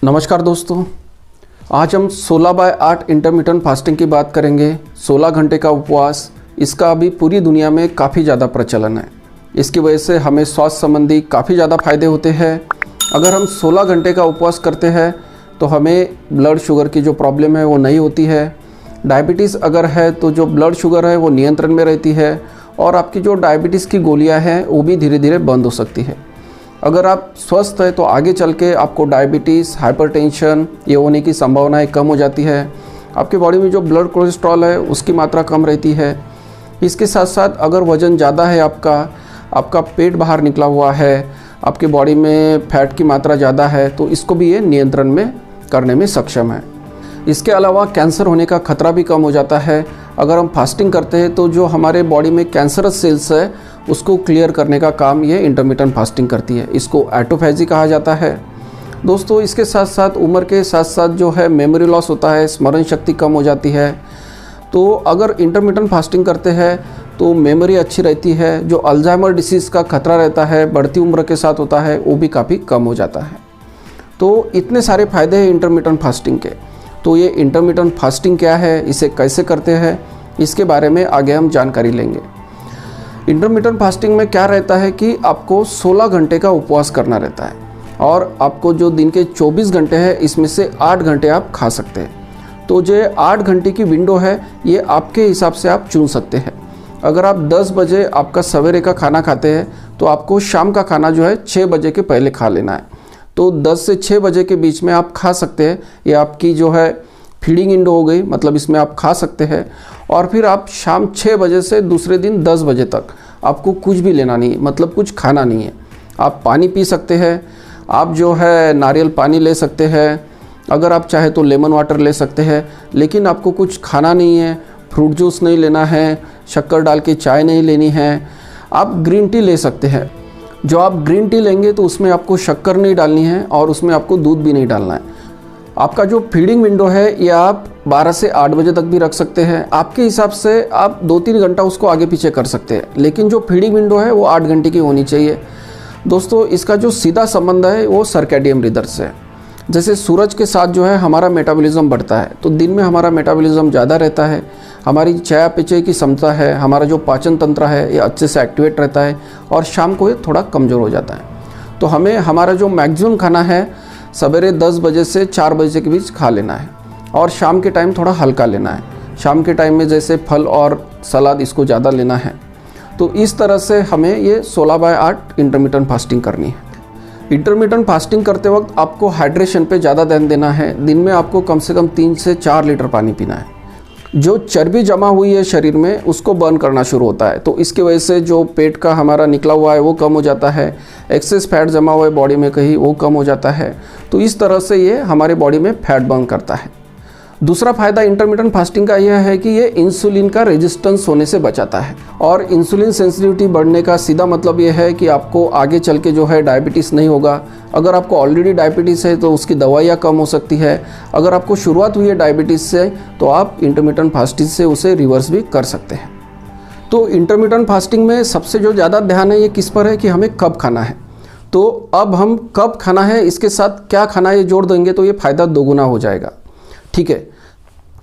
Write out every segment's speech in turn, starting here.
नमस्कार दोस्तों, आज हम 16/8 इंटरमिटेंट फास्टिंग की बात करेंगे। 16 घंटे का उपवास, इसका अभी पूरी दुनिया में काफ़ी ज़्यादा प्रचलन है। इसकी वजह से हमें स्वास्थ्य संबंधी काफ़ी ज़्यादा फायदे होते हैं। अगर हम 16 घंटे का उपवास करते हैं तो हमें ब्लड शुगर की जो प्रॉब्लम है वो नहीं होती है। डायबिटीज़ अगर है तो जो ब्लड शुगर है वो नियंत्रण में रहती है और आपकी जो डायबिटीज़ की गोलियाँ हैं वो भी धीरे धीरे बंद हो सकती है। अगर आप स्वस्थ हैं तो आगे चल के आपको डायबिटीज़, हाइपरटेंशन ये होने की संभावनाएं कम हो जाती है। आपकी बॉडी में जो ब्लड कोलेस्ट्रॉल है उसकी मात्रा कम रहती है। इसके साथ साथ अगर वज़न ज़्यादा है, आपका पेट बाहर निकला हुआ है, आपकी बॉडी में फैट की मात्रा ज़्यादा है, तो इसको भी ये नियंत्रण में करने में सक्षम है। इसके अलावा कैंसर होने का खतरा भी कम हो जाता है। अगर हम फास्टिंग करते हैं तो जो हमारे बॉडी में कैंसरस सेल्स है उसको क्लियर करने का काम ये इंटरमिटेंट फास्टिंग करती है। इसको ऑटोफेजी कहा जाता है। दोस्तों, इसके साथ साथ उम्र के साथ साथ जो है मेमोरी लॉस होता है, स्मरण शक्ति कम हो जाती है। तो अगर इंटरमिटेंट फास्टिंग करते हैं तो मेमोरी अच्छी रहती है। जो अल्जाइमर डिसीज़ का खतरा रहता है बढ़ती उम्र के साथ होता है वो भी काफ़ी कम हो जाता है। तो इतने सारे फ़ायदे हैं इंटरमिटेंट फास्टिंग के। तो ये इंटरमिटेंट फास्टिंग क्या है, इसे कैसे करते हैं, इसके बारे में आगे हम जानकारी लेंगे। इंटरमिटेंट फास्टिंग में क्या रहता है कि आपको 16 घंटे का उपवास करना रहता है और आपको जो दिन के 24 घंटे हैं इसमें से 8 घंटे आप खा सकते हैं। तो जो 8 घंटे की विंडो है ये आपके हिसाब से आप चुन सकते हैं। अगर आप 10 बजे आपका सवेरे का खाना खाते हैं तो आपको शाम का खाना जो है 6 बजे के पहले खा लेना है। तो 10 से 6 बजे के बीच में आप खा सकते हैं। ये आपकी जो है फीडिंग विंडो हो गई, मतलब इसमें आप खा सकते हैं। और फिर आप शाम 6 बजे से दूसरे दिन 10 बजे तक आपको कुछ भी लेना नहीं है, मतलब कुछ खाना नहीं है। आप पानी पी सकते हैं, आप जो है नारियल पानी ले सकते हैं, अगर आप चाहे तो लेमन वाटर ले सकते हैं, लेकिन आपको कुछ खाना नहीं है। फ्रूट जूस नहीं लेना है, शक्कर डाल के चाय नहीं लेनी है। आप ग्रीन टी ले सकते हैं। जो आप ग्रीन टी लेंगे तो उसमें आपको शक्कर नहीं डालनी है और उसमें आपको दूध भी नहीं डालना है। आपका जो फीडिंग विंडो है ये आप 12 से 8 बजे तक भी रख सकते हैं। आपके हिसाब से आप 2-3 घंटा उसको आगे पीछे कर सकते हैं, लेकिन जो फीडिंग विंडो है वो 8 घंटे की होनी चाहिए। दोस्तों, इसका जो सीधा संबंध है वो सर्कैडियन रिदम से है। जैसे सूरज के साथ जो है हमारा मेटाबॉलिज्म बढ़ता है, तो दिन में हमारा मेटाबॉलिज्म ज़्यादा रहता है, हमारी चयापचय की क्षमता है, हमारा जो पाचन तंत्र है ये अच्छे से एक्टिवेट रहता है और शाम को ये थोड़ा कमज़ोर हो जाता है। तो हमें हमारा जो मैक्सिमम खाना है सवेरे 10 बजे से 4 बजे के बीच खा लेना है और शाम के टाइम थोड़ा हल्का लेना है। शाम के टाइम में जैसे फल और सलाद इसको ज़्यादा लेना है। तो इस तरह से हमें ये 16/8 इंटरमिटेंट फास्टिंग करनी है। इंटरमिटेंट फास्टिंग करते वक्त आपको हाइड्रेशन पे ज़्यादा ध्यान देना है। दिन में आपको कम से कम 3 से 4 लीटर पानी पीना है। जो चर्बी जमा हुई है शरीर में उसको बर्न करना शुरू होता है, तो इसकी वजह से जो पेट का हमारा निकला हुआ है वो कम हो जाता है। एक्सेस फैट जमा हुआ है बॉडी में कहीं, वो कम हो जाता है। तो इस तरह से ये हमारे बॉडी में फैट बर्न करता है। दूसरा फ़ायदा इंटरमिटेंट फास्टिंग का यह है कि ये इंसुलिन का रेजिस्टेंस होने से बचाता है। और इंसुलिन सेंसिटिविटी बढ़ने का सीधा मतलब ये है कि आपको आगे चल के जो है डायबिटीज़ नहीं होगा। अगर आपको ऑलरेडी डायबिटीज़ है तो उसकी दवाइयाँ कम हो सकती है। अगर आपको शुरुआत हुई है डायबिटीज़ से तो आप इंटरमिटेंट फास्टिंग से उसे रिवर्स भी कर सकते हैं। तो इंटरमिटेंट फास्टिंग में सबसे जो ज़्यादा ध्यान है ये किस पर है कि हमें कब खाना है। तो अब हम कब खाना है इसके साथ क्या खाना है ये जोड़ देंगे तो ये फ़ायदा दोगुना हो जाएगा। ठीक है,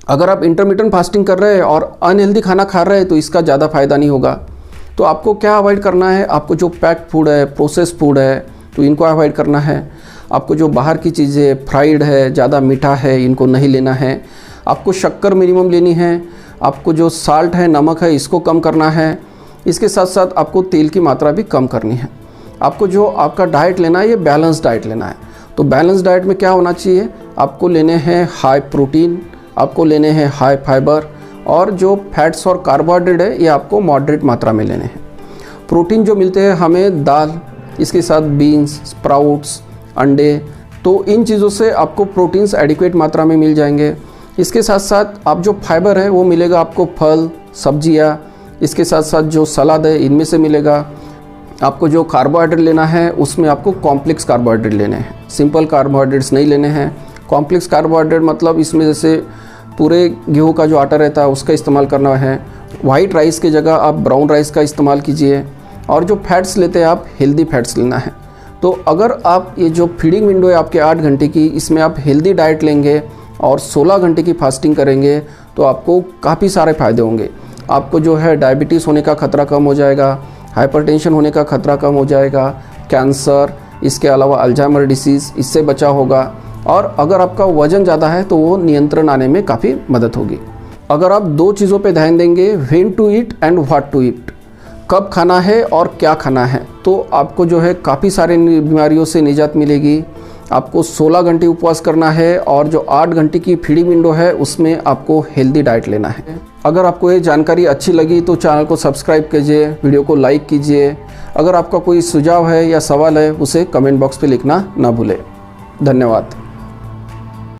अगर आप इंटरमिटेंट फास्टिंग कर रहे हैं और अनहेल्दी खाना खा रहे हैं तो इसका ज़्यादा फ़ायदा नहीं होगा। तो आपको क्या अवॉइड करना है, आपको जो पैक्ड फूड है, प्रोसेस फूड है, तो इनको अवॉइड करना है। आपको जो बाहर की चीज़ें फ्राइड है, ज़्यादा मीठा है, इनको नहीं लेना है। आपको शक्कर मिनिमम लेनी है। आपको जो साल्ट है, नमक है, इसको कम करना है। इसके साथ साथ आपको तेल की मात्रा भी कम करनी है। आपको जो आपका डाइट लेना है ये बैलेंस डाइट लेना है। तो बैलेंस डाइट में क्या होना चाहिए, आपको लेने हैं हाई प्रोटीन, आपको लेने हैं हाई फाइबर, और जो फैट्स और कार्बोहाइड्रेट है ये आपको मॉडरेट मात्रा में लेने हैं। प्रोटीन जो मिलते हैं हमें दाल, इसके साथ बीन्स, स्प्राउट्स, अंडे, तो इन चीज़ों से आपको प्रोटीन्स एडिक्वेट मात्रा में मिल जाएंगे। इसके साथ साथ आप जो फाइबर है वो मिलेगा आपको फल, सब्जियाँ, इसके साथ साथ जो सलाद है इनमें से मिलेगा। आपको जो कार्बोहाइड्रेट लेना है उसमें आपको कॉम्प्लेक्स कार्बोहाइड्रेट लेने हैं, सिंपल कार्बोहाइड्रेट्स नहीं लेने हैं। कॉम्प्लेक्स कार्बोहाइड्रेट मतलब इसमें जैसे पूरे गेहूं का जो आटा रहता है उसका इस्तेमाल करना है। वाइट राइस की जगह आप ब्राउन राइस का इस्तेमाल कीजिए। और जो फैट्स लेते हैं आप हेल्दी फैट्स लेना है। तो अगर आप ये जो फीडिंग विंडो है आपके 8 घंटे की, इसमें आप हेल्दी डाइट लेंगे और 16 घंटे की फास्टिंग करेंगे तो आपको काफ़ी सारे फ़ायदे होंगे। आपको जो है डायबिटीज़ होने का खतरा कम हो जाएगा, हाइपरटेंशन होने का खतरा कम हो जाएगा, कैंसर, इसके अलावा अल्जाइमर डिसीज़ इससे बचा होगा, और अगर आपका वज़न ज़्यादा है तो वो नियंत्रण आने में काफ़ी मदद होगी। अगर आप 2 चीज़ों पे ध्यान देंगे, when to eat and what to eat, कब खाना है और क्या खाना है, तो आपको जो है काफ़ी सारे बीमारियों से निजात मिलेगी। आपको 16 घंटे उपवास करना है और जो 8 घंटे की फीडिंग विंडो है उसमें आपको हेल्दी डाइट लेना है। अगर आपको ये जानकारी अच्छी लगी तो चैनल को सब्सक्राइब कीजिए, वीडियो को लाइक कीजिए। अगर आपका कोई सुझाव है या सवाल है उसे कमेंट बॉक्स पे लिखना ना भूलें। धन्यवाद।